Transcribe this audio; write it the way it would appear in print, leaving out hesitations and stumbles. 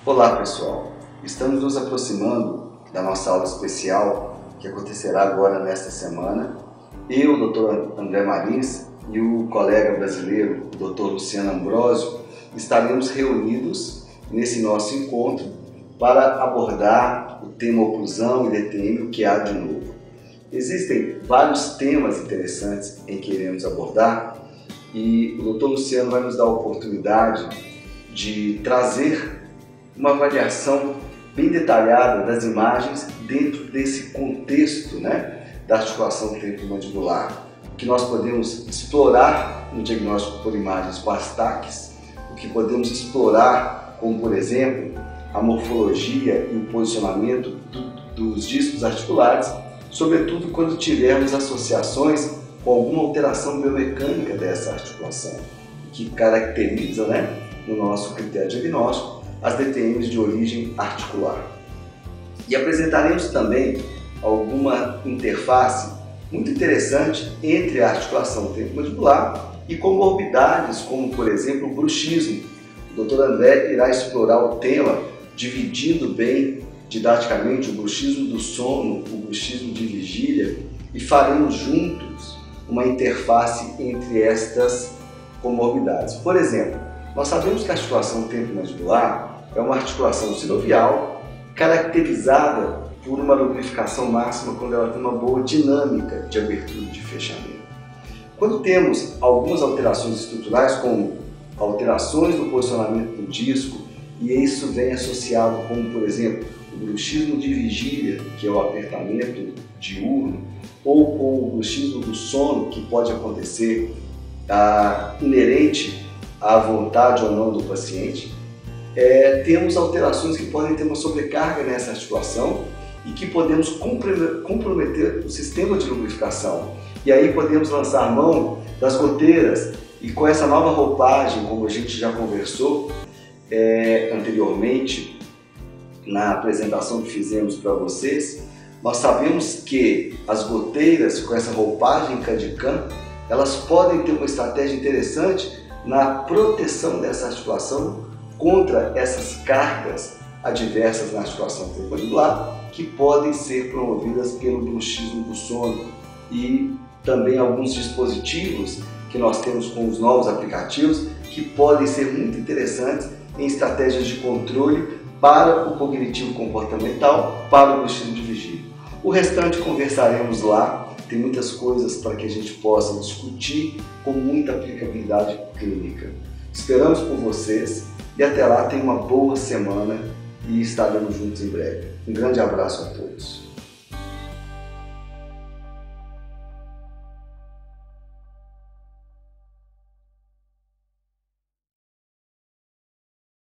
Olá pessoal, estamos nos aproximando da nossa aula especial que acontecerá agora nesta semana. Eu, o Dr. André Marins e o colega brasileiro, o Dr. Luciano Ambrosio, estaremos reunidos nesse nosso encontro para abordar o tema oclusão e DTM, o que há de novo. Existem vários temas interessantes em que iremos abordar e o Dr. Luciano vai nos dar a oportunidade de trazer uma avaliação bem detalhada das imagens dentro desse contexto, da articulação temporomandibular, que nós podemos explorar no diagnóstico por imagens com as TACs, o que podemos explorar como, por exemplo, a morfologia e o posicionamento dos discos articulares, sobretudo quando tivermos associações com alguma alteração biomecânica dessa articulação, que caracteriza, no nosso critério diagnóstico, as DTMs de origem articular. E apresentaremos também alguma interface muito interessante entre a articulação temporomandibular e comorbidades, como por exemplo o bruxismo. O Dr. André irá explorar o tema dividindo bem didaticamente o bruxismo do sono, o bruxismo de vigília, e faremos juntos uma interface entre estas comorbidades. Por exemplo, nós sabemos que a articulação temporomandibular é uma articulação sinovial caracterizada por uma lubrificação máxima quando ela tem uma boa dinâmica de abertura e de fechamento. Quando temos algumas alterações estruturais, como alterações no posicionamento do disco, e isso vem associado com, por exemplo, o bruxismo de vigília, que é o apertamento diurno, ou com o bruxismo do sono, que pode acontecer inerente à vontade ou não do paciente, temos alterações que podem ter uma sobrecarga nessa articulação e que podemos comprometer o sistema de lubrificação. E aí podemos lançar mão das goteiras e com essa nova roupagem, como a gente já conversou anteriormente na apresentação que fizemos para vocês, nós sabemos que as goteiras com essa roupagem Cadicam, elas podem ter uma estratégia interessante na proteção dessa articulação contra essas cargas adversas na articulação temporomandibular que podem ser promovidas pelo bruxismo do sono, e também alguns dispositivos que nós temos com os novos aplicativos que podem ser muito interessantes em estratégias de controle para o cognitivo comportamental, para o bruxismo de vigília. O restante conversaremos lá, tem muitas coisas para que a gente possa discutir com muita aplicabilidade clínica. Esperamos por vocês e até lá tenham uma boa semana e estaremos juntos em breve. Um grande abraço a todos.